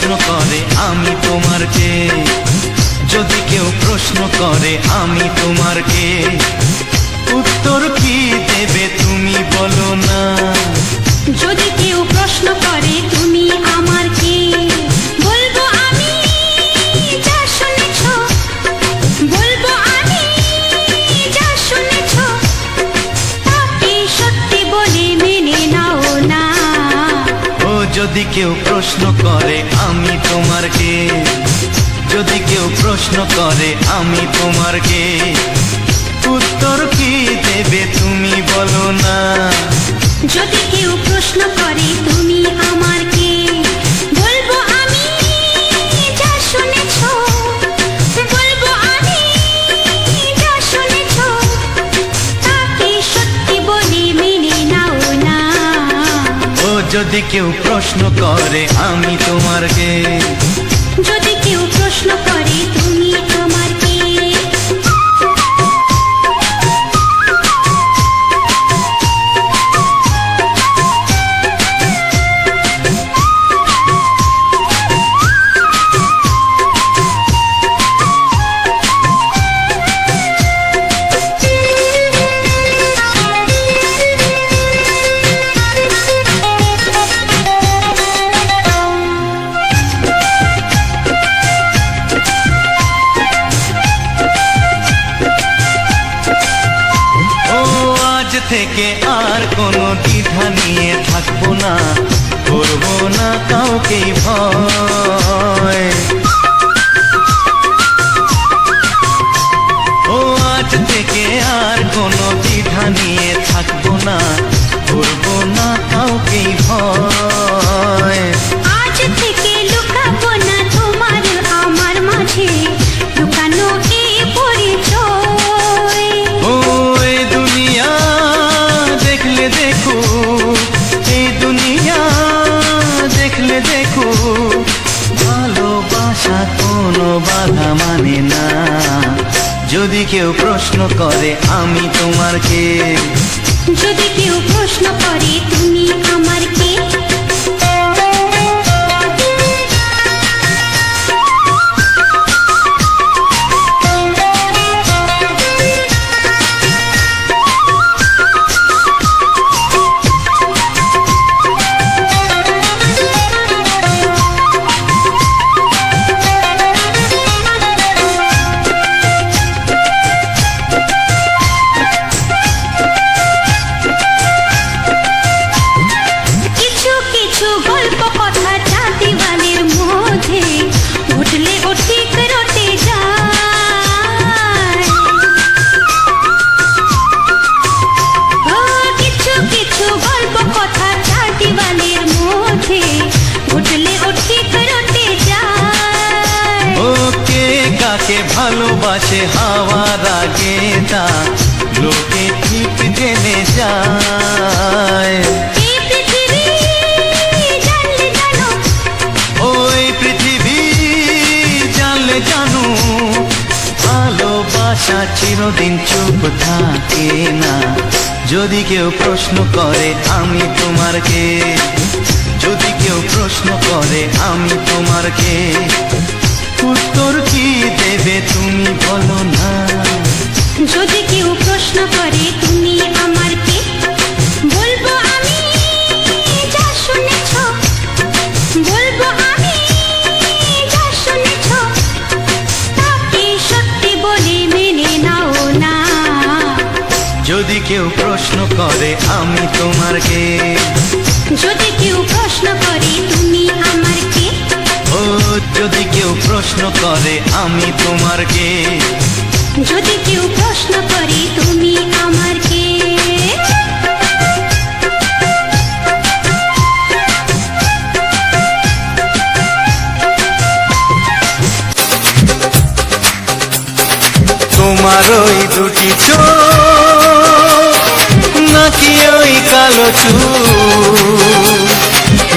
প্রশ্ন করে আমি তোমার কে, যদি কেউ প্রশ্ন করে আমি তোমার কে, উত্তর কি দেবে তুমি বলো না। যদি কেউ প্রশ্ন করে তুমি আমার কে, বলবো আমি যা শুনেছ, বলবো আমি যা শুনেছ, তাকে সত্যি বলে মেনে নাও না। ও যদি কেউ প্রশ্ন করে আমি তোমার কে, যদি কেউ প্রশ্ন করে আমি তোমার কে, উত্তর কি দেবে তুমি বলো না। যদি কেউ প্রশ্ন করে তুমি আমার কে, বলবো আমি যা শুনেছ, বলবো আমি যা শুনেছ, তাকে সত্যি বলে মেনে নাও না। ও যদি কেউ প্রশ্ন করে আমি তোমার কে, যদি কেউ প্রশ্ন করে তুমি আমার কে। থেকে আর কোনো দ্বিধা নিয়ে থাকবো না, করবো না কাউকেই ভয়। ও আজ থেকে আর কোনো দ্বিধা নিয়ে থাকবো না, করবো না কাউকেই ভয়। আজ থেকে লুকাবো না তোমার আমার মাঝে লুকানো এই পরিচয়। ও এই দুনিয়া দেখলে দেখো, এই দুনিয়া দেখলে দেখো, ভালোবাসা কোনো বাধা মানে না। যদি কেউ প্রশ্ন করে আমি তোমার কে, যদি কেউ প্রশ্ন করে তুমি আমার কে। ভালোবাসে হাওয়ার আগে তা লোকে ঠিক জেনে যায়। ওই পৃথিবী জানলে জানো, ভালোবাসা চিরদিন চুপ থাকে না। যদি কেউ প্রশ্ন করে আমি তোমার কে, যদি কেউ প্রশ্ন করে আমি তোমার কে, উত্তর কি দেবে তুমি বলো না। যদি কেউ প্রশ্ন করে তুমি আমার কে, বলবো আমি যা শুনেছ, বলবো আমি যা শুনেছ, তাকে সত্যি বলে মেনে নাও না। যদি কেউ প্রশ্ন করে আমি তোমার কে, যদি কেউ প্রশ্ন করে তুমি আমার কে। ও যদি কেউ প্রশ্ন করে আমি তোমার কে, যদি কেউ প্রশ্ন করে তুমি আমার কে। তোমার ওই দুটি চোখ নাকি ওই কালো চুল,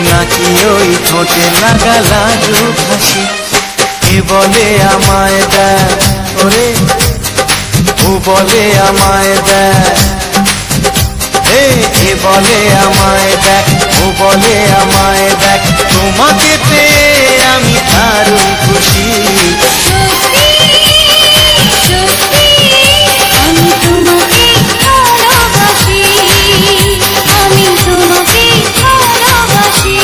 নাকি ওই ঠোঁটে লাগা লাজুক হাসি, এ বলে আমায় দেয় ওরে, ও বলে আমায় দেয়, এ বলে আমায় দেখ, ও বলে আমায় দেখ, তোমাকে পেয়ে আমি দারুণ খুশি। সত্যি সত্যি আমি তোমাকে ভালোবাসি, আমি তোমাকে ভালোবাসি।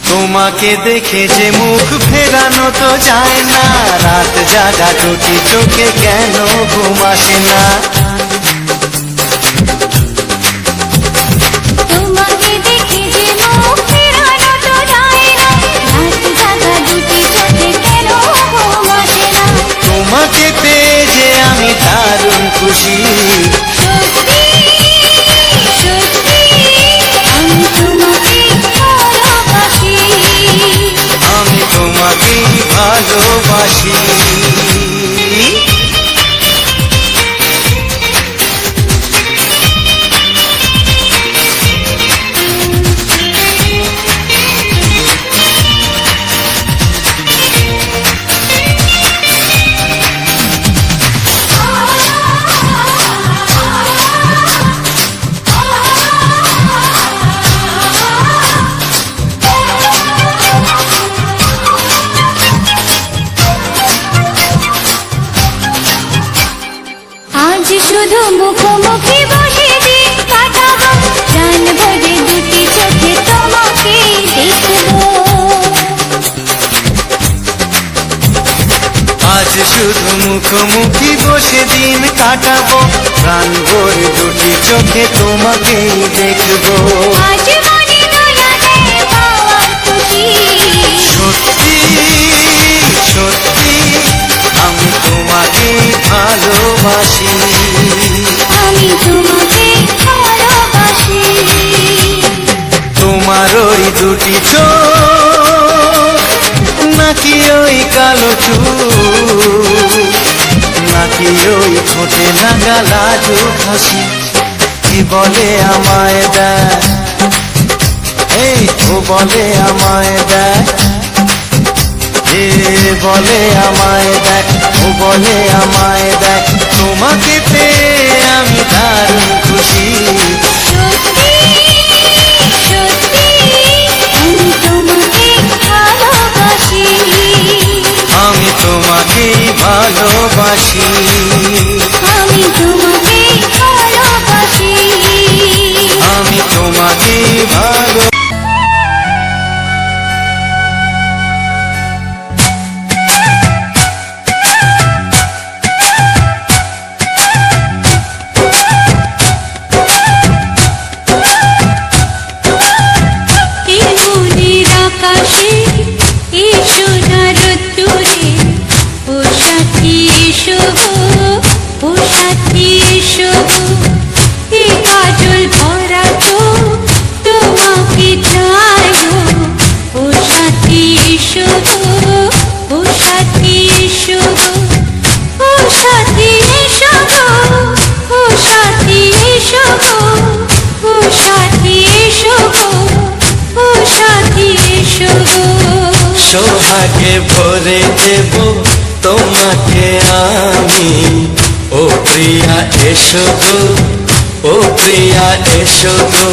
তোমাকে দেখে যে মুখ ফেরানো তো যায় না, রাত জাগা দুটি চোখে কেন ঘুম আসে না। তোমাকে দেখে যে মুখ ফেরানো তো যায় না, রাত জাগা দুটি চোখে কেন ঘুম আসে না। তোমাকে পেয়ে যে আমি দারুণ খুশি। সত্যি সত্যি আমি তোমাকে ভালোবাসি, আমি তোমাকেই ভালোবাসি। আজ শুধু মুখোমুখি বসে দিন কাটাবো, প্রাণ ভরে দুটি চোখে তোমাকে দেখবো। আজ শুধু মুখোমুখি বসে দিন কাটাবো, প্রাণ ভরে দুটি চোখে তোমাকেই দেখবো। আজ মনে দয়ালে পাওয়ার খুশি। সত্যি সত্যি আমি তোমাকেই ভালোবাসি। আমি তোমাকে ভালোবাসি। তোমার ওই দুটি চোখ, নাকি ওই কালো চুল, নাকি ওই ঠোঁটে লাগা লাজুক হাসি। কি বলে আমায় দেখ, এই ও বলে আমায় দেখ, এ বলে আমায় দেখ, ও বলে আমায় দেখ, তোমাকে পেয়ে আমি দারুণ খুশি। সত্যি সত্যি আমি তোমাকে ভালোবাসি, আমি তোমাকেই ভালোবাসি। আমি তোমাকে ভালোবাসি। আমি তোমাকেই ভালো। এই মনের আকাশে এই সোনার রোদ্দুরে, ও সাথী এসো গো, ও সাথী এসো গো। এই কাজল ভরা চোখ তোমাকে চাই গো, ও সাথী এসো গো, ও সাথী এসো গো। ও সাথী এসো গো, ও সাথী এসো গো, ও সাথী এসো গো, ও সাথী এসো গো। সোহাগে ভরে দেব তোমাকে আমি, ও প্রিয়া এসো গো, ও প্রিয়া এসো গো।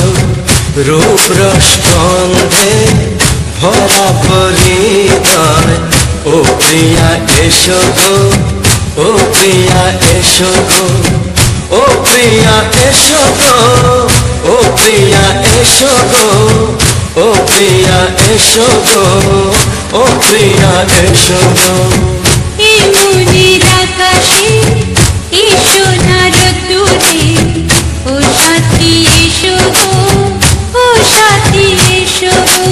রূপ রস গন্ধে ভরা পরিদয়, ও প্রিয়া এসো গো, ও প্রিয়া এসো গো। ও প্রিয়া এসো গো, ও প্রিয়া এসো গো, ও প্রিয়া এসো গো, ও প্রিয়া এসো গো। এই মনের আকাশে এই সোনার রোদ্দুরে, ও সাথী এসো গো, ও সাথী এসো গো।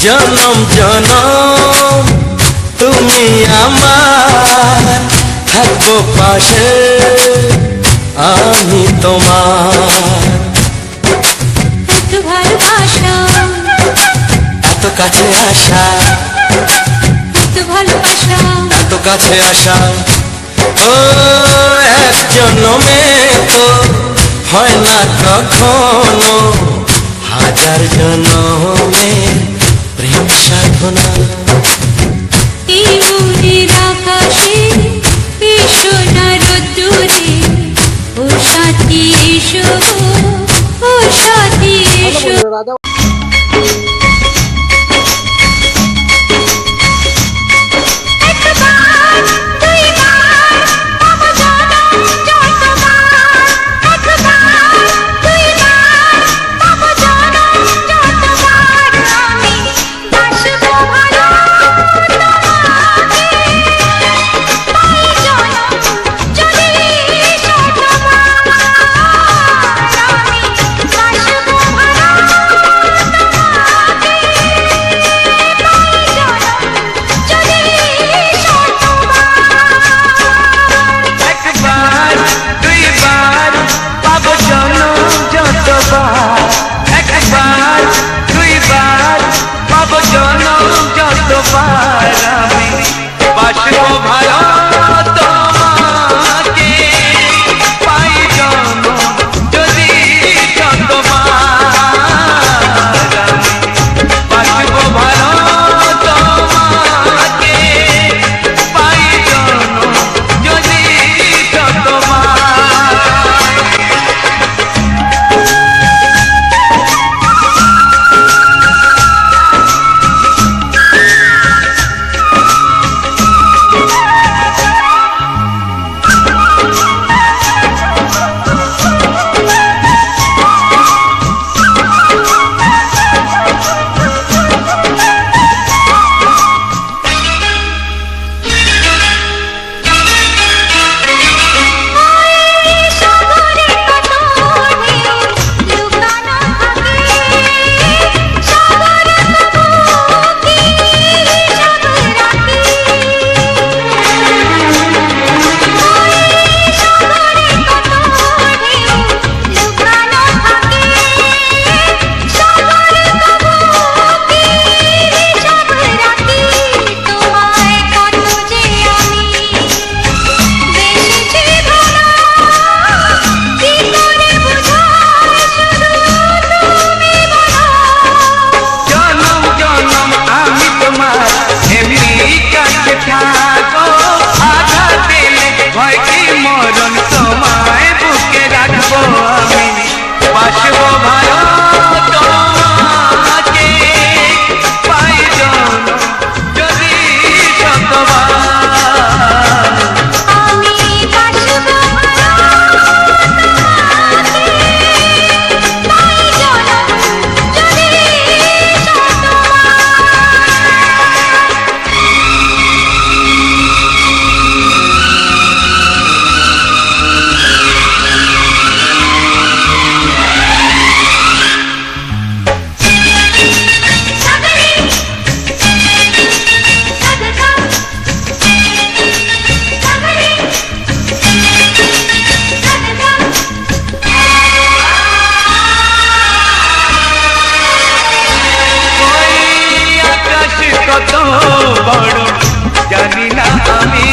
জনম জনম তুমি আমার, থাকবো পাশে আমি তোমার। এত ভালোবাসা, এত কাছে আসা, এত ভালোবাসা, এত কাছে আসা, ও এক জন্মে তো হয় না কখনো, হাজার জন্মে প্রেম সাধনা। এই মনের আকাশে এসো না রোদ্দুরে, ও সাথী এসো, ও সাথী এসো। একবার দুইবার পাবো জনম যতবার, একবার দুইবার পাবো জনম যতবার, আমি বাসবো ভালো তোমাকে, পাই জনম যদি শতবার, আমি বাসবো ভালো তোমাকে, পাই জনম যদি শতবার। একবার দুইবার পাবো জনম যতবার, একবার দুইবার পাবো জনম যতবার, আমি বাসবো ভালো তোমাকে, পাই জনম যদি শতবার, আমি বাসবো ভালো তোমাকে, পাই জনম যদি শতবার। সাগরে কত ঢেউ লুকানো থাকে, সাগরে তবু কি হিসাব রাখে, সাগরে কত ঢেউ লুকানো থাকে, সাগরে তবু কি হিসাব রাখে, তোমায় কত যে আমি বেশি ভালো, কি করে বুঝাই শুধু তুমি বলো। জনম জনম আমি তোমার এমনি কাছে থাকো, আঘাত দিলে ভয় কি মরণ তোমায় বুকে রাখবো, আমি বাসবো ভালো তোমাকে, পাই জনম যদি শতবার। আমি বাসবো ভালো তোমাকে, পাই জনম যদি শতবার। সাগরে সাগরে সাগরে ওই আকাশ কত বড় জানি না আমি,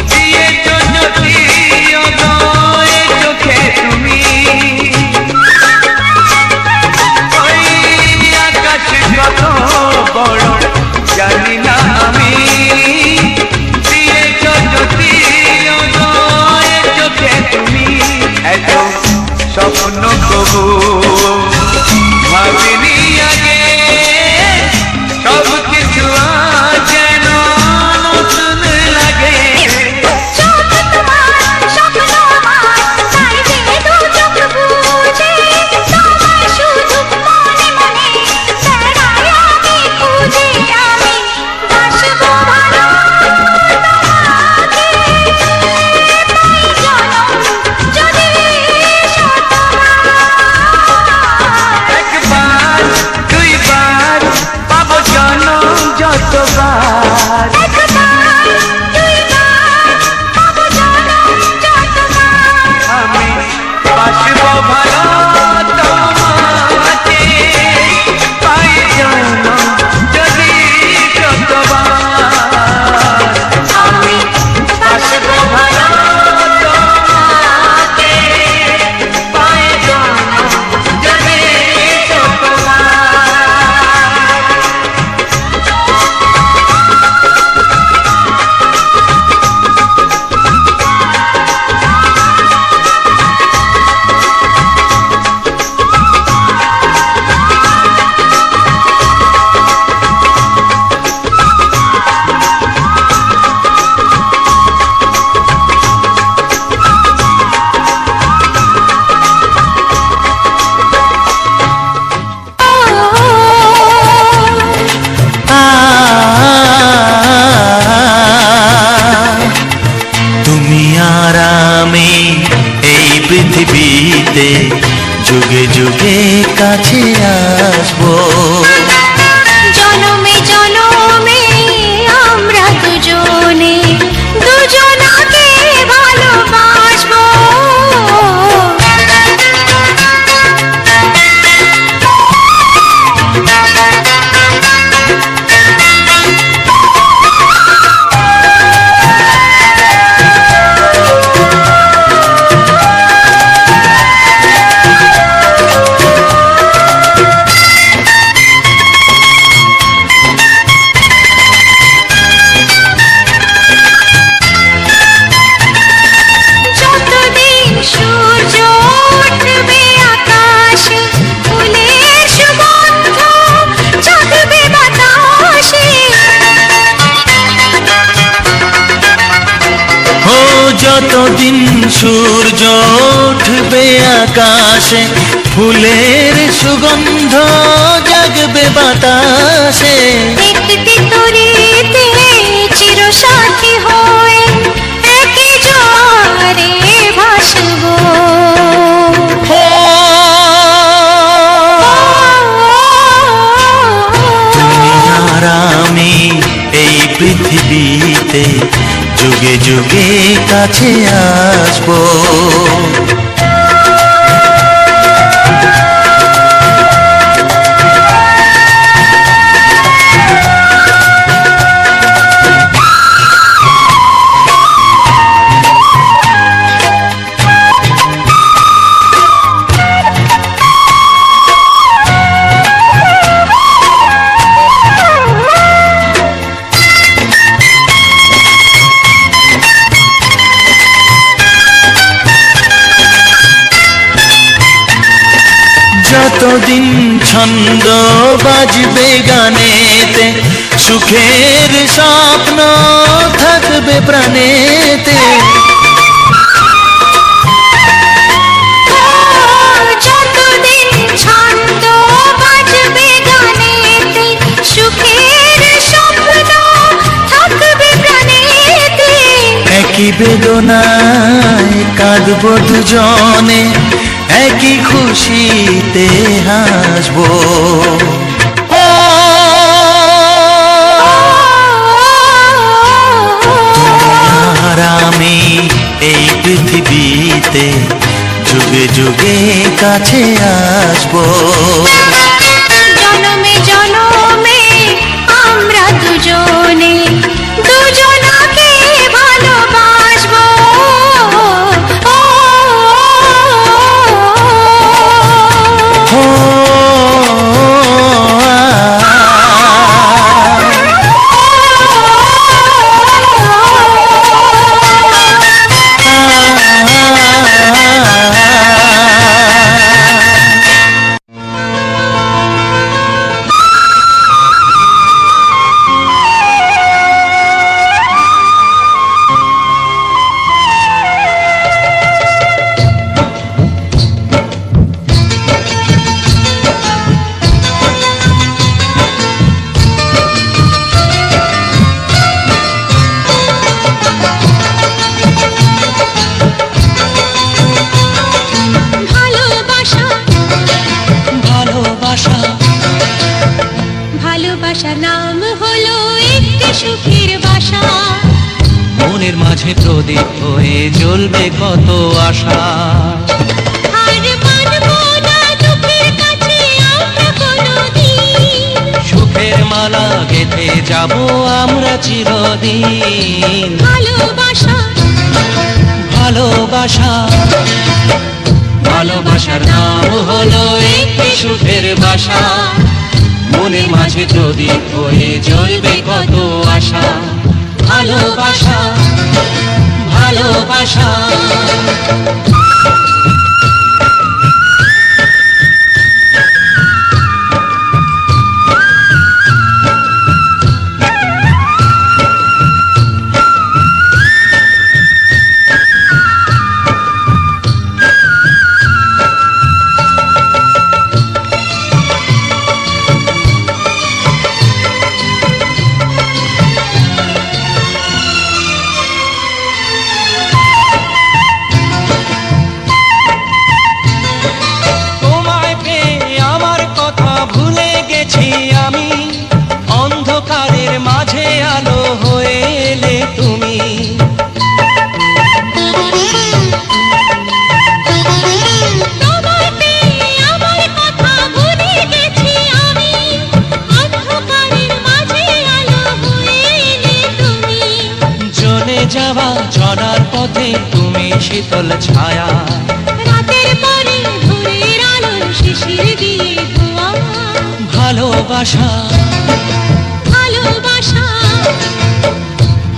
দিয়েছ যদি অদয় চোখে তুমি, ওই আকাশ কত বড় জানি না আমি, দিয়েছ যদি অদয় চোখে তুমি, এত স্বপ্ন কবু ভাবিনি আগে, সব কিছু আজ যেন নতুন লাগে। চোখ তোমার স্বপ্ন আমার, তাই যে দু চোখ বুঝে, তোমায় শুধু মনে মনে বেড়াই আমি খুঁজে, আমি বাসবো ভালো তোমাকে, পাই জনম যদি শতবার। যুগে কাছে আসবো। জনমে জনমে আমরা দুজনে দুজনাকে ভালোবাসবো। যতদিন সূর্য উঠবে আকাশে, ফুলের সুগন্ধ জাগবে বাতাসে। ও যতদিন সূর্য উঠবে আকাশে, ফুলের সুগন্ধ জাগবে বাতাসে। একটি তরিতে চিরসাথী হয়ে একই জোয়ারে ভাসবো। ও তুমি আর আমি এই পৃথিবীতে যুগে যুগে কাছে আসবো। যতদিন ছন্দ বাজবে গানেতে, সুখের স্বপ্ন থাকবে প্রাণেতে। যতদিন ছন্দ বাজবে গানেতে, সুখের স্বপ্ন থাকবে প্রাণেতে। একই বেদনায় কাঁদবো দুজনে, একই খুশিতে হাসবো। ও তুমি আর আমি এই পৃথিবীতে যুগে যুগে কাছে আসবো। জনমে জনমে আমরা দুজনে দুজনাকে ভালোবাসবো। ভালোবাসার নাম হলো একটি সুখের বাসা। মনের মাঝে প্রদীপ হয়ে জ্বলবে কত আশা। আর মানবো না দুঃখের কাছে আমরা কোনোদিন। সুখের মালা গেঁথে যাব আমরা চিরদিন। ভালোবাসা ভালোবাসা ভালোবাসার নাম হলো একটি সুখের বাসা। মনের মাঝে প্রদীপ হয়ে জ্বলবে কত আশা। ভালোবাসা ভালোবাসা। মধ্যে তুমি শীতল ছায়া, রাতের পরে ভোরের আলো শিশির দিয়ে ধোয়া। ভালোবাসা ভালোবাসা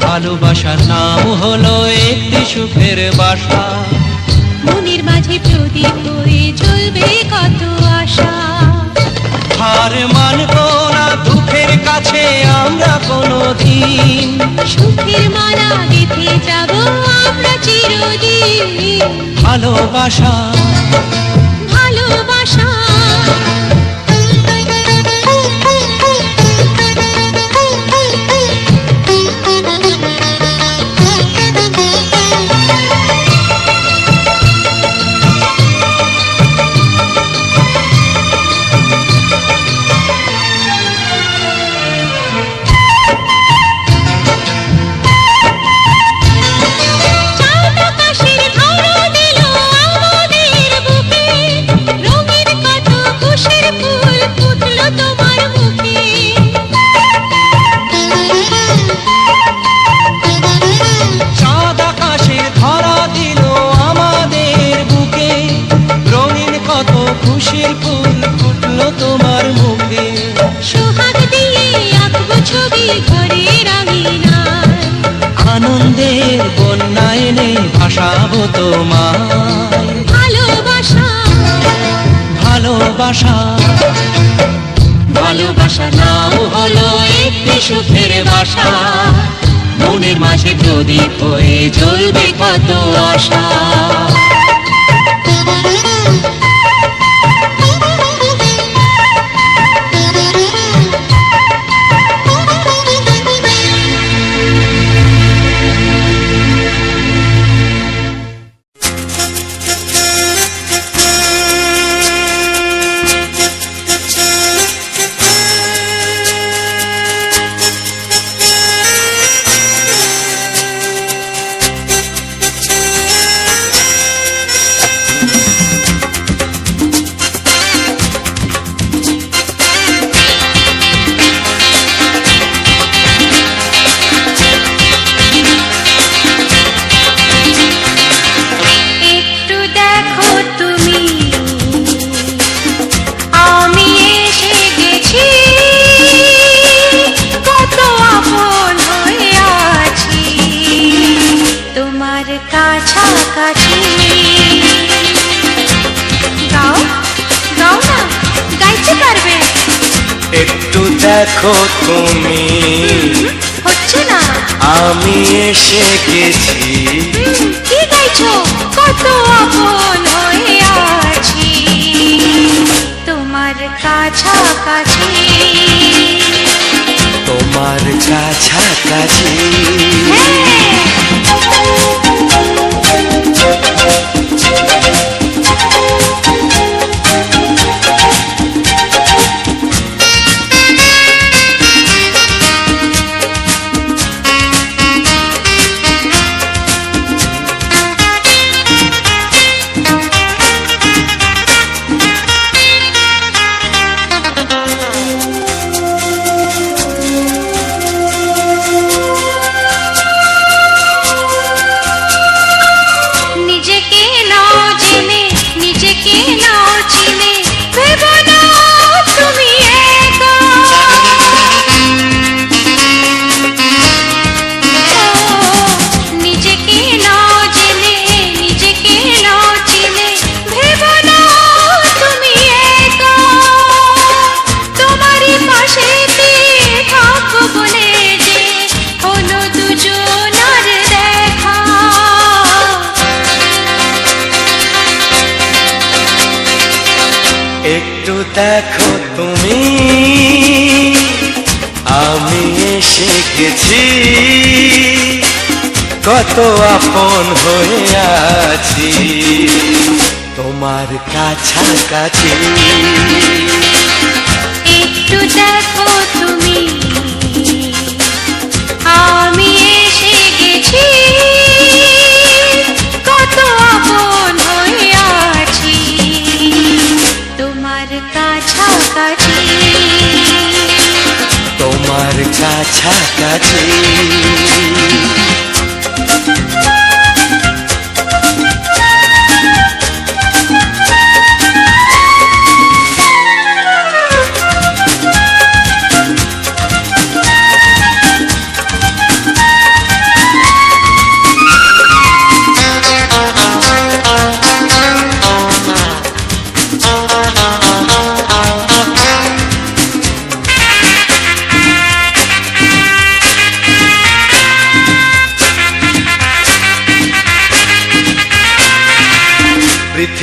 ভালোবাসার নাম হলো একটি সুখের বাসা। মনের মাঝে প্রদীপ হয়ে জ্বলবে কত আশা। হার মানব না দুঃখের কাছে আমরা কোনোদিন, সুখের মালা গেঁথে যাব আমরা চিরদিন। ভালোবাসা ভালোবাসা চাঁদ আকাশের ধরা দিল আমাদের বুকে, রঙিন কত খুশির ফুল ফুটলো তোমার মুখে। চাঁদ আকাশের ধরা দিল আমাদের বুকে, রঙিন কত খুশির ফুল ফুটলো তোমার মুখে। সোহাগ দিয়ে আঁকবো ছবি ঘরের আঙিনায়, আনন্দের বন্যা এনে ভাসাবো তোমায়। ভালোবাসা ভালোবাসা ভালোবাসা নাও হলো একটি সুখের বাসা। মনের মাঝে প্রদীপ হয়ে জ্বলবে কত আশা। একটু দেখো তুমি, আমি এসে গেছি, কত আপন হয়ে আছি তোমার কাছাকাছি। গাও গাও না, গাইতে পারবে? একটু দেখো তুমি, হচ্ছে না। আমি এসে গেছি, কি গাইছো? কত আপন হয়ে আছি তোমার কাছাকাছি। তোমার কাছাকাছি। নিজেকে নাও জেনে, নিজেকে নাও চিনে, ভেবো না তুমি একা। নিজেকে নাও জেনে, নিজেকে নাও চিনে, ভেবো না তুমি একা। তোমারই পাশেতে থাকবো বলে যে হলো দুজনার দেখা। একটু দেখো তুমি, আমি এসে গেছি, কত আপন হয়ে আছি তোমার কাছাকাছি। একটু দেখো তুমি, আমি এসে গেছি, কত আপন হয়ে আছি তোমার কাছাকাছি। তোমার কাছাকাছি।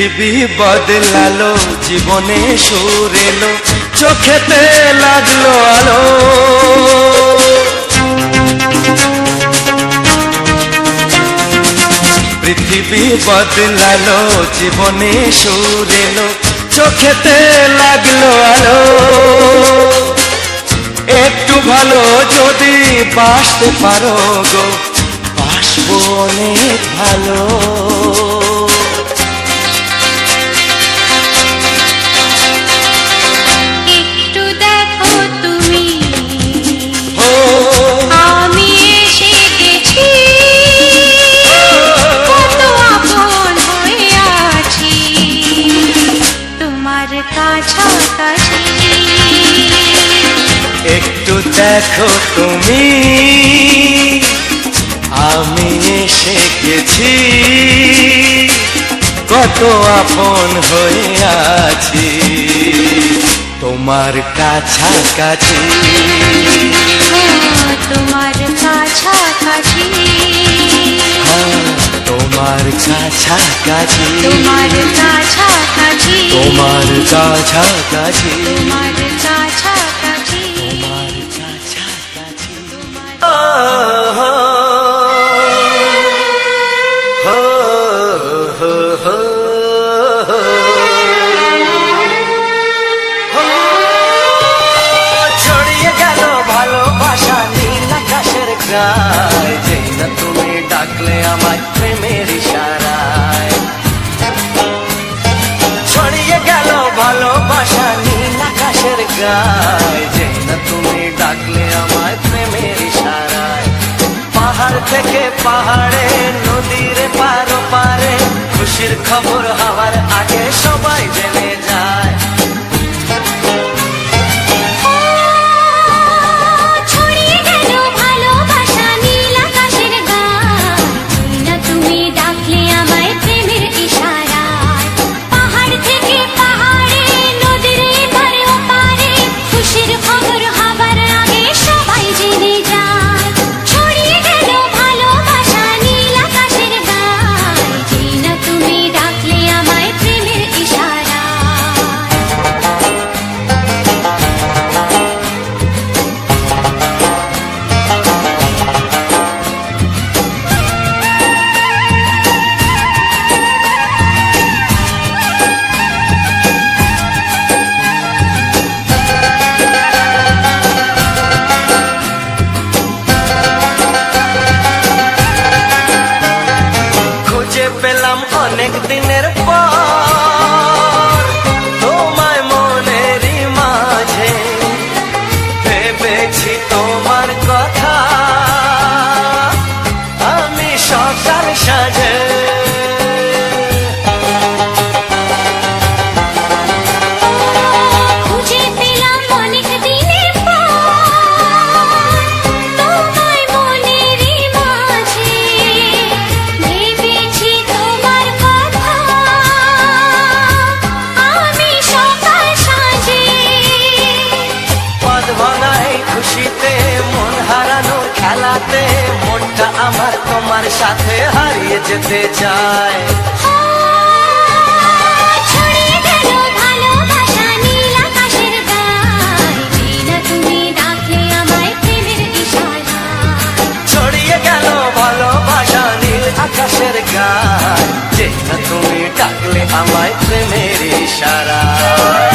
পৃথিবী বদলালো, জীবনে সুর এলো, চোখেতে লাগলো আলো। পৃথিবী বদলালো, জীবনে সুর এলো, চোখেতে লাগলো আলো। একটু ভালো যদি বাসতে পারো গো, বাসবো অনেক ভালো। একটু দেখো তুমি, ও আমি এসে গেছি, কত আপন হয়ে আছি তোমার কাছাকাছি। একটু দেখো তুমি, আমি এসে গেছি, কত আপন হয়ে আছি তোমার কাছাকাছি। তোমার কাছাকাছি, তোমার কাছাকাছি, তোমার কাছাকাছি, তোমার কাছাকাছি, তোমার কাছাকাছি, তোমার কাছাকাছি। ছড়িয়ে গেল ভালোবাসা নীল আকাশের গায়ে, যেই না তুমি ডাকলে আমায় প্রেমের ইশারায়। ছড়িয়ে গেল ভালোবাসা নীল আকাশের গায়ে, যেই না তুমি ডাকলে আমায় প্রেমের ইশারায়। পাহাড় থেকে পাহাড়ে, নদীর পারো পারে, খুশির খবর হওয়ার আগে সবাই জেনে যায়। ছড়িয়ে গেল ভালোবাসা নীল আকাশের গায়ে, না তুমি ডাকলে আমায় প্রেমের ইশারায়। পাহাড় থেকে পাহাড়ে, নদীর এপারে ওপারে, খুশির খবর হবার আগে সবাই জেনে যায়। ছড়িয়ে গেল ভালোবাসা নীল আকাশের গায়ে, না তুমি ডাকলে আমায় প্রেমের ইশারায়। খুঁজে পেলাম অনেক দিনের পর তোমায় মনেরই মাঝে, ভেবেছি তোমার কথা আমি সকাল সাজে। খুঁজে পেলাম অনেক দিনের পর তোমায় মনেরই মাঝে, ভেবেছি তোমার কথা আমি সকাল সাজে। পদ ভাঙা এই খুশিতে, মন হারানোর খেলাতে, মনটা আমার তোমার সাথে হারিয়ে যেতে চায়। ছড়িয়ে গেল ভালোবাসা নীল আকাশের গায়ে, না তুমি ডাকলে আমায় প্রেমের ইশারায়। ছড়িয়ে গেল ভালোবাসা নীল আকাশের গায়ে, যে না তুমি ডাকলে আমায় প্রেমের ইশারায়।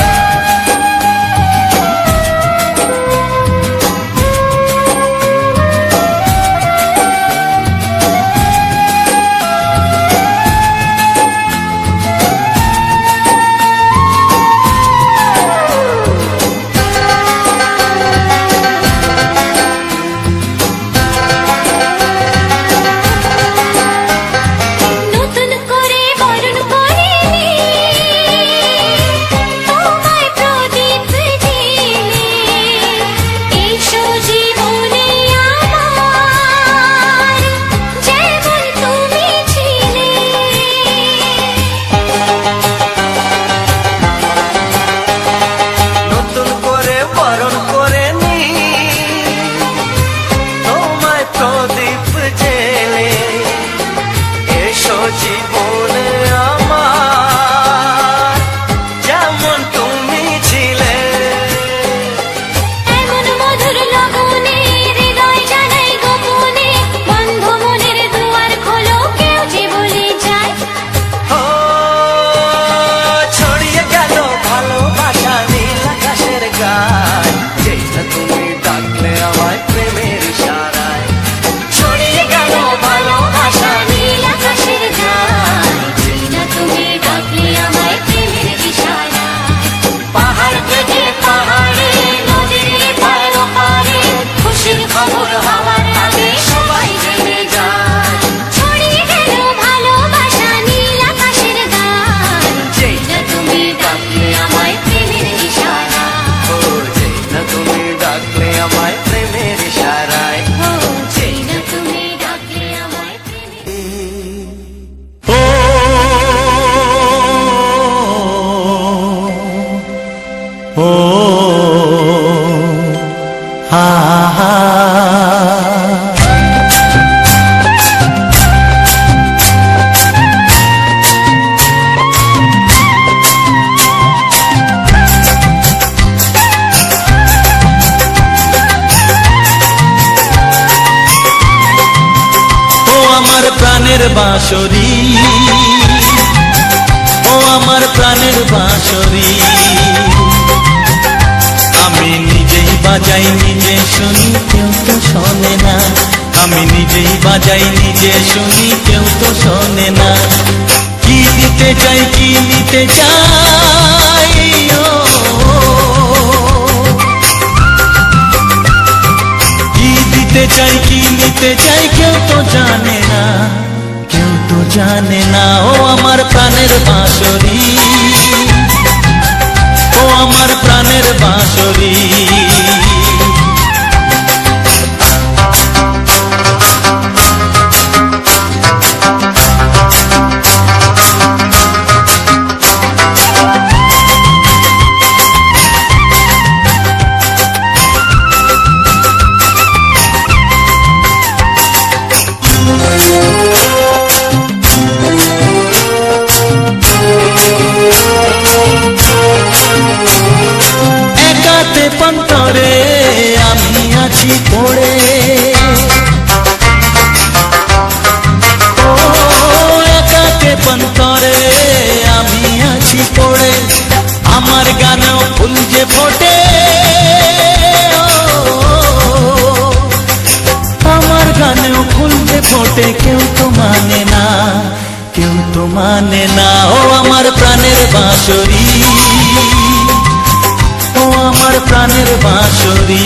ও হা হা আমার প্রাণের বাঁশরি, ও আমার প্রাণের বাঁশরি, আমি নিজেই বাজাই নিজে শুনি কেউ তো শোনে না, আমি নিজেই বাজাই নিজে শুনি কেউ তো শোনে না। কি দিতে চাই কি নিতে চাই, ও কি দিতে চাই কি নিতে চাই কেউ তো জানে না, কেউ তো জানে না। ও আমার প্রাণের বাঁশরি, ও আমার প্রাণের বাঁশরি, একাতে পন্তরে আমি আছি পড়ে, ও একাতে পন্তরে আমি আছি পড়ে, আমার গানেও ফুল যে ফোটে, আমার গানেও ফুল যে ফোটে, কেউ তো মানে না, কেউ তো মানে না। ও আমার প্রাণের বাঁশরি, ও আমার প্রাণের বাঁশরি,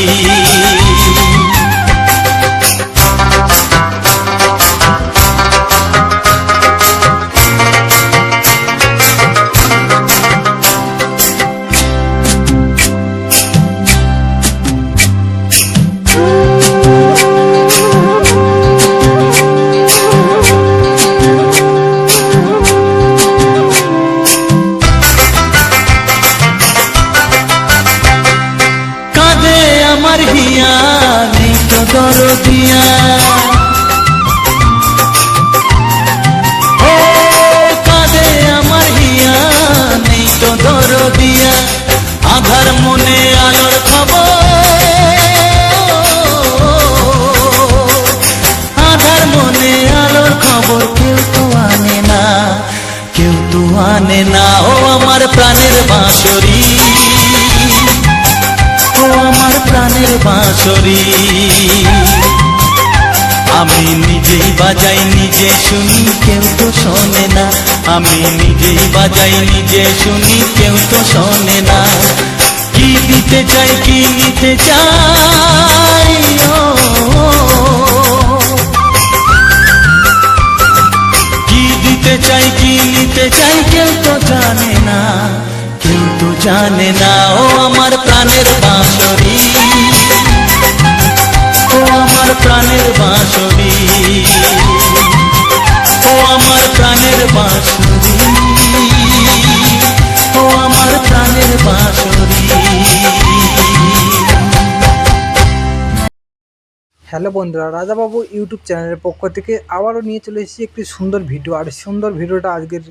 আমার হিয়া নেই তো দরদিয়া, ও কাঁদে আমার হিয়া নেই তো দরদিয়া, আধার মনে আলোর খবর, আধার মনে আলোর খবর কেউ তো আনে না, কেউ তো আনে না। ও আমার প্রাণের বাঁশরি, ও আমার প্রাণের বাঁশরি, আমি নিজেই বাজাই নিজে শুনি কেউ তো শোনে না, আমি নিজেই বাজাই নিজে শুনি কেউ তো শোনে না। কি দিতে চাই কি নিতে চাই, ও কি দিতে চাই কি নিতে চাই কেউ তো জানে না, কেউ তো জানে না। ও আমার প্রাণের বাঁশরি, ও আমার প্রাণের বাঁশরি, ও আমার প্রাণের বাঁশরি, ও আমার প্রাণের বাঁশরি। হ্যালো বন্ধুরা, রাজাবাবু ইউটিউব চ্যানেলের পক্ষ থেকে আবারও নিয়ে চলে এসেছি একটি সুন্দর ভিডিও। আর সুন্দর ভিডিওটা আজকের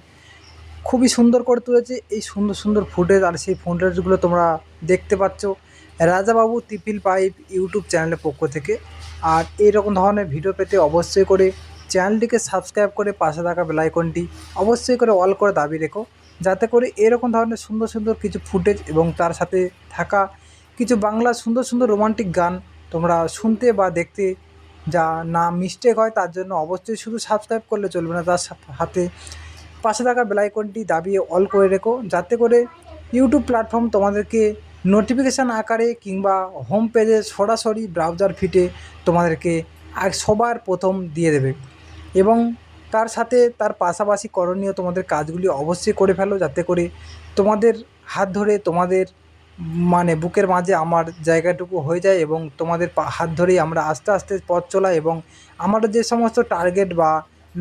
খুবই সুন্দর করে তুলেছে, এই সুন্দর সুন্দর ফুটেজ, আর সেই ফুটেজগুলো তোমরা দেখতে পাচ্ছ রাজাবাবু ত্রিপিল পাইপ ইউটিউব চ্যানেলের পক্ষ থেকে। আর এইরকম ধরনের ভিডিও পেতে অবশ্যই করে চ্যানেলটিকে সাবস্ক্রাইব করে পাশে থাকা বেল আইকনটি অবশ্যই করে অল করে দাবি রেখো, যাতে করে এরকম ধরনের সুন্দর সুন্দর কিছু ফুটেজ এবং তার সাথে থাকা কিছু বাংলা সুন্দর সুন্দর রোমান্টিক গান তোমরা শুনতে বা দেখতে যা না মিস্টেক হয়, তার জন্য অবশ্যই শুধু সাবস্ক্রাইব করলে চলবে না, তার হাতে পাশে থাকা বেল আইকনটি দাবিয়ে অল করে রেখো, যাতে করে ইউটিউব প্ল্যাটফর্ম তোমাদেরকে নোটিফিকেশান আকারে কিংবা হোম পেজে সরাসরি ব্রাউজার ফিটে তোমাদেরকে সবার প্রথম দিয়ে দেবে। এবং তার সাথে তার পাশাপাশি করণীয় তোমাদের কাজগুলি অবশ্যই করে ফেলো, যাতে করে তোমাদের হাত ধরে তোমাদের মানে বুকের মাঝে আমার জায়গাটুকু হয়ে যায় এবং তোমাদের হাত ধরেই আমরা আস্তে আস্তে পথ চলা এবং আমরা যে সমস্ত টার্গেট বা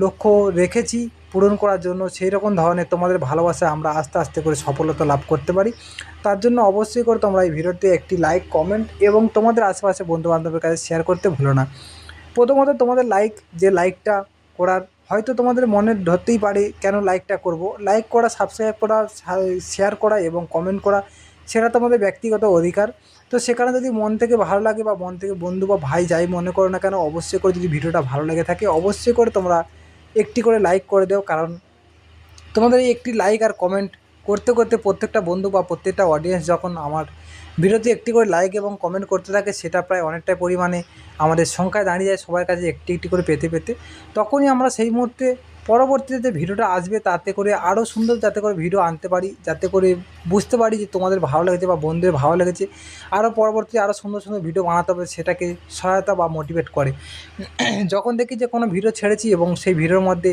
লক্ষ্য রেখেছি পূরণ করার জন্য, সেই রকম ধরনের তোমাদের ভালোবাসায় আমরা আস্তে আস্তে করে সফলতা লাভ করতে পারি। তার জন্য অবশ্যই করে তোমরা এই ভিডিওতে একটি লাইক, কমেন্ট এবং তোমাদের আশেপাশে বন্ধুবান্ধবের কাছে শেয়ার করতে ভুলো না। প্রথমত তোমাদের যে লাইকটা করার হয়তো তোমাদের মনে ধরতেই পারে কেন লাইকটা করব। লাইক করা, সাবস্ক্রাইব করা, শেয়ার করা এবং কমেন্ট করা সেটা তোমাদের ব্যক্তিগত অধিকার। তো সেখানে যদি মন থেকে ভালো লাগে বা মন থেকে বন্ধু বা ভাই যাই মনে করো না কেন, অবশ্যই করে যদি ভিডিওটা ভালো লেগে থাকে অবশ্যই করে তোমরা একটি করে লাইক করে দাও। কারণ তোমাদের এই একটি লাইক আর কমেন্ট করতে করতে প্রত্যেকটা বন্ধু বা প্রত্যেকটা অডিয়েন্স যখন আমার ভিডিওতে একটি করে লাইক এবং কমেন্ট করতে থাকে, সেটা প্রায় অনেকটাই পরিমাণে আমাদের সংখ্যায় দাঁড়িয়ে যায় সবার কাছে একটি একটি করে পেতে পেতে। তখনই আমরা সেই মুহূর্তে পরবর্তীতে যে ভিডিওটা আসবে তাতে করে আরও সুন্দর যাতে করে ভিডিও আনতে পারি, যাতে করে বুঝতে পারি যে তোমাদের ভালো লেগেছে বা বন্ধুদের ভালো লেগেছে, আরও পরবর্তী আরও সুন্দর সুন্দর ভিডিও বানাতে হবে, সেটাকে সহায়তা বা মোটিভেট করে। যখন দেখি যে কোনো ভিডিও ছেড়েছি এবং সেই ভিডিওর মধ্যে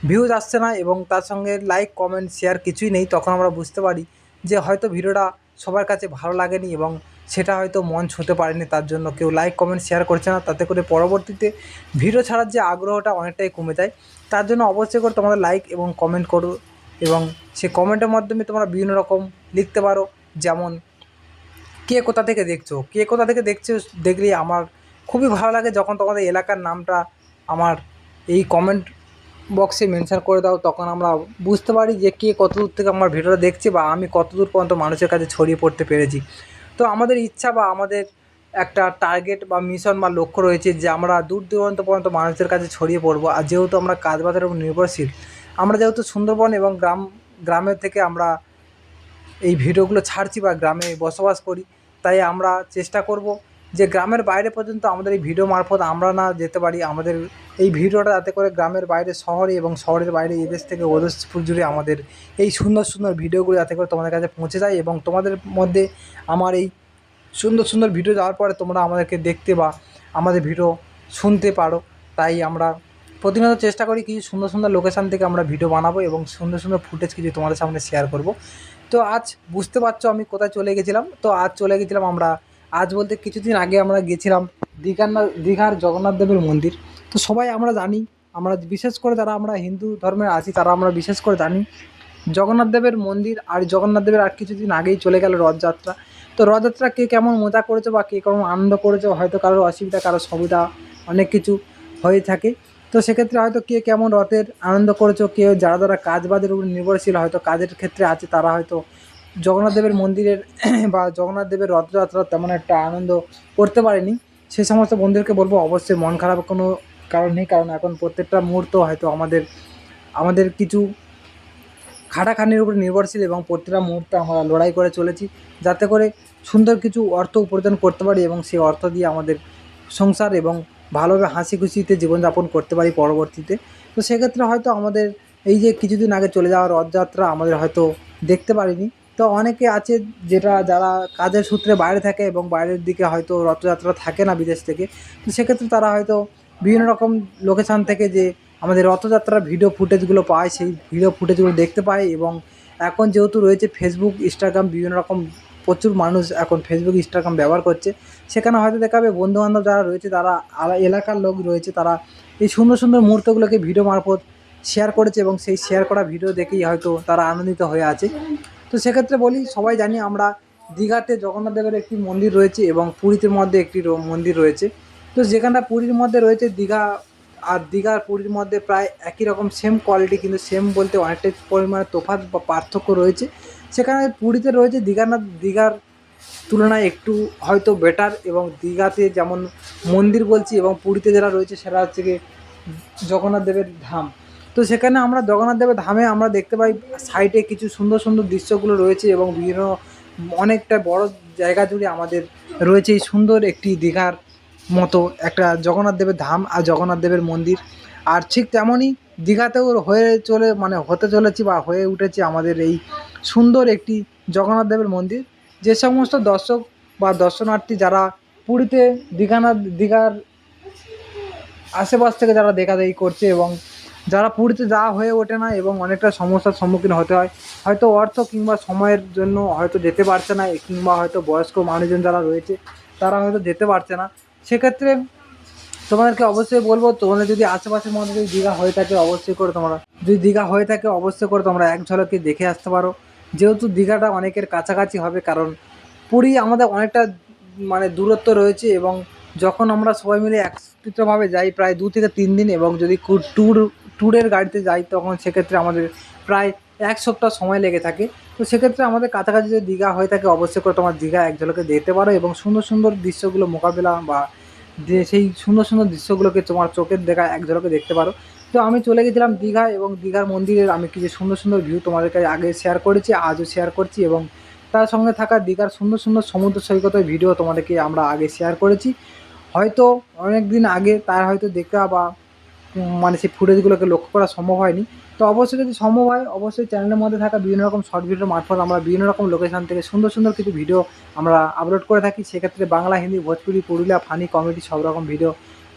ভিউজ আসছে না এবং তার সঙ্গে লাইক, কমেন্ট, শেয়ার কিছুই নেই, তখন আমরা বুঝতে পারি যে হয়তো ভিডিওটা সবার কাছে ভালো লাগেনি এবং সেটা হয়তো মন ছুঁতে পারেনি, তার জন্য কেউ লাইক, কমেন্ট, শেয়ার করছে না। তাতে করে পরবর্তীতে ভিডিও ছাড়ার যে আগ্রহটা অনেকটাই কমে যায়। তার জন্য অবশ্যই করে তোমরা লাইক এবং কমেন্ট করো এবং সেই কমেন্টের মাধ্যমে তোমরা বিভিন্ন রকম লিখতে পারো, যেমন কে কোথা থেকে দেখছো, কে কোথা থেকে দেখছো দেখলে আমার খুবই ভালো লাগে যখন তোমাদের এলাকার নামটা আমার এই কমেন্ট বক্সে মেনশন করে দাও। তখন আমরা বুঝতে পারি যে কে কত দূর থেকে আমার ভিডিওটা দেখছে বা আমি কত দূর পর্যন্ত মানুষের কাছে ছড়িয়ে পড়তে পেরেছি। তো আমাদের ইচ্ছা বা আমাদের একটা টার্গেট বা মিশন বা লক্ষ্য রয়েছে যে আমরা দূর দূরান্ত পর্যন্ত মানুষের কাছে ছড়িয়ে পড়বো। আর যেহেতু আমরা কাজবাজের উপর নির্ভরশীল, আমরা যেহেতু সুন্দরবন এবং গ্রামের থেকে আমরা এই ভিডিওগুলো ছাড়ছি বা গ্রামে বসবাস করি, তাই আমরা চেষ্টা করব যে গ্রামের বাইরে পর্যন্ত আমাদের এই ভিডিও মারফত আমরা না যেতে পারি, আমাদের এই ভিডিওটা যাতে করে গ্রামের বাইরে শহরে এবং শহরের বাইরে এদেশ থেকে ওদেশ জুড়ে আমাদের এই সুন্দর সুন্দর ভিডিওগুলো যাতে করে তোমাদের কাছে পৌঁছে যায় এবং তোমাদের মধ্যে আমার এই সুন্দর সুন্দর ভিডিও যাওয়ার পরে তোমরা আমাদেরকে দেখতে বা আমাদের ভিডিও শুনতে পারো। তাই আমরা প্রতিনিয়ত চেষ্টা করি কিছু সুন্দর সুন্দর লোকেশান থেকে আমরা ভিডিও বানাবো এবং সুন্দর সুন্দর ফুটেজ কিছু তোমাদের সামনে শেয়ার করব। তো আজ বুঝতে পারছো আমি কোথায় চলে গেছিলাম। তো আজ চলে গেছিলাম আমরা, আজ বলতে কিছুদিন আগে আমরা গেছিলাম দীঘার জগন্নাথ দেবের মন্দির। তো সবাই আমরা জানি, আমরা বিশেষ করে যারা আমরা হিন্দু ধর্মের আছি তারা আমরা বিশেষ করে জানি জগন্নাথ দেবের মন্দির। আর জগন্নাথ দেবের আর কিছুদিন আগেই চলে গেল রথযাত্রা। তো রথযাত্রা কে কেমন মজা করেছো বা কে কেমন আনন্দ করেছো, হয়তো কারোর অসুবিধা কারোর সুবিধা অনেক কিছু হয়ে থাকে। তো সেক্ষেত্রে হয়তো কে কেমন রথের আনন্দ করেছো, কেউ যারা কাজবাজের উপর নির্ভরশীল হয়তো কাজের ক্ষেত্রে আছে, তারা হয়তো জগন্নাথ দেবের মন্দিরের বা জগন্নাথ দেবের রথযাত্রা তেমন একটা আনন্দ করতে পারেনি। সেই সমস্ত বন্ধুদেরকে বলবো অবশ্যই মন খারাপ কোনো কারণ নেই, কারণ এখন প্রত্যেকটা মুহূর্ত হয়তো আমাদের কিছু খাটাখানির উপর নির্ভরশীল এবং প্রতিটা মুহূর্তে আমরা লড়াই করে চলেছি যাতে করে সুন্দর কিছু অর্থ উপার্জন করতে পারি এবং সেই অর্থ দিয়ে আমাদের সংসার এবং ভালোভাবে হাসি খুশিতে জীবনযাপন করতে পারি পরবর্তীতে। তো সেক্ষেত্রে হয়তো আমাদের এই যে কিছুদিন আগে চলে যাওয়া রথযাত্রা আমাদের হয়তো দেখতে পারিনি। তো অনেকে আছে যারা কাজের সূত্রে বাইরে থাকে এবং বাইরের দিকে হয়তো রথযাত্রা থাকে না বিদেশ থেকে। তো সেক্ষেত্রে তারা হয়তো বিভিন্ন রকম লোকেশান থেকে যে আমাদের রথযাত্রার ভিডিও ফুটেজগুলো পায়, সেই ভিডিও ফুটেজগুলো দেখতে পায়। এবং এখন যেহেতু রয়েছে ফেসবুক, ইনস্টাগ্রাম, বিভিন্ন রকম প্রচুর মানুষ এখন ফেসবুক, ইনস্টাগ্রাম ব্যবহার করছে, সেখানে হয়তো দেখা যাবে বন্ধুবান্ধব যারা রয়েছে তারা এলাকার লোক রয়েছে, তারা এই সুন্দর সুন্দর মুহূর্তগুলোকে ভিডিও মারফত শেয়ার করেছে এবং সেই শেয়ার করা ভিডিও দেখেই হয়তো তারা আনন্দিত হয়ে আছে। তো সেক্ষেত্রে বলি, সবাই জানি আমরা দীঘাতে জগন্নাথ দেবের একটি মন্দির রয়েছে এবং পুরীতে মধ্যে একটি মন্দির রয়েছে। তো যেখানটা পুরীর মধ্যে রয়েছে দীঘা, আর দীঘার পুরীর মধ্যে প্রায় একই রকম সেম কোয়ালিটি, কিন্তু সেম বলতে অনেকটাই পরিমাণে তফাৎ বা পার্থক্য রয়েছে। সেখানে পুরীতে রয়েছে দীঘার তুলনায় একটু হয়তো বেটার, এবং দীঘাতে যেমন মন্দির বলছি এবং পুরীতে যারা রয়েছে সেটা হচ্ছে গিয়ে জগন্নাথ দেবের ধাম। তো সেখানে আমরা জগন্নাথ দেবের ধামে আমরা দেখতে পাই সাইডে কিছু সুন্দর সুন্দর দৃশ্যগুলো রয়েছে এবং বিভিন্ন অনেকটা বড় জায়গা জুড়ে আমাদের রয়েছে এই সুন্দর একটি দীঘার মতো একটা জগন্নাথ দেবের ধাম আর জগন্নাথ দেবের মন্দির। আর ঠিক তেমনই দীঘাতেও হতে চলেছে বা হয়ে উঠেছে আমাদের এই সুন্দর একটি জগন্নাথ দেবের মন্দির। যে সমস্ত দর্শক বা দর্শনার্থী যারা পুরীতে দীঘার আশেপাশ থেকে যারা দেখাদেখি করছে এবং যারা পুরীতে যাওয়া হয়ে ওঠে না এবং অনেকটা সমস্যার সম্মুখীন হতে হয়, হয়তো অর্থ কিংবা সময়ের জন্য হয়তো যেতে পারছে না, কিংবা হয়তো বয়স্ক মানুষজন যারা রয়েছে তারা হয়তো যেতে পারছে না, সেক্ষেত্রে তোমাদেরকে অবশ্যই বলবো, তোমাদের যদি আশেপাশের মধ্যে যদি দীঘা হয়ে থাকে অবশ্যই করে তোমরা, যদি দীঘা হয়ে থাকে অবশ্যই করে তোমরা এক ঝলকে দেখে আসতে পারো। যেহেতু দীঘাটা অনেকের কাছাকাছি হবে, কারণ পুরী আমাদের অনেকটা মানে দূরত্ব রয়েছে, এবং যখন আমরা সবাই মিলে একত্রিতভাবে যাই প্রায় 2 থেকে 3 দিন, এবং যদি ট্যুরের গাড়িতে যাই তখন সেক্ষেত্রে আমাদের প্রায় 1 সপ্তাহ সময় লেগে থাকে। তো সেক্ষেত্রে আমাদের কাছাকাছি যদি দীঘা হয়ে থাকে অবশ্যই করে তোমার দীঘা এক ঝলকে দেখতে পারো, এবং সুন্দর সুন্দর দৃশ্যগুলো মোকাবেলা বা যে সেই সুন্দর সুন্দর দৃশ্যগুলোকে তোমার চোখের দেখা এক ঝলকে দেখতে পারো। তো আমি চলে গেছিলাম দীঘা, এবং দীঘার মন্দিরের আমি কিছু সুন্দর সুন্দর ভিউ তোমাদের কাছে আগে শেয়ার করেছি, আজও শেয়ার করছি, এবং তার সঙ্গে থাকা দীঘার সুন্দর সুন্দর সমুদ্র সৈকতের ভিডিও তোমাদেরকে আমরা আগে শেয়ার করেছি। হয়তো অনেক দিন আগে তার হয়তো দেখা বা মানে সেই ফুটেজগুলোকে লক্ষ্য করা সম্ভব হয়নি। তো অবশ্যই যদি সম্ভব হয় অবশ্যই চ্যানেলের মধ্যে থাকা বিভিন্ন রকম শর্ট ভিডিওর মারফত আমরা বিভিন্ন রকম লোকেশান থেকে সুন্দর সুন্দর কিছু ভিডিও আমরা আপলোড করে থাকি। সেক্ষেত্রে বাংলা, হিন্দি, ভোজপুরি, পুরুলিয়া, ফানি, কমেডি সব রকম ভিডিও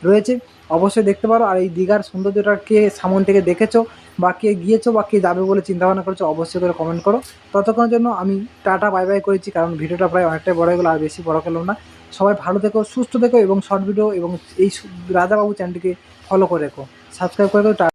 রয়েছে, অবশ্যই দেখতে পারো। আর এই দীঘার সৌন্দর্যটা কে সামন থেকে দেখেছো বা কে গিয়েছো বা কে যাবে বলে চিন্তাভাবনা করেছো অবশ্যই করে কমেন্ট করো। ততক্ষণের জন্য আমি টাটা বাই বাই করেছি, কারণ ভিডিওটা প্রায় অনেকটাই বড় হয়ে গেলো, আর বেশি বড় করলাম না। সবাই ভালো থেকো, সুস্থ থেকো, এবং শর্ট ভিডিও এবং এই রাজাবাবু চ্যানেলটিকে ফলো করে রেখো, সাবস্ক্রাইব করে দেবো।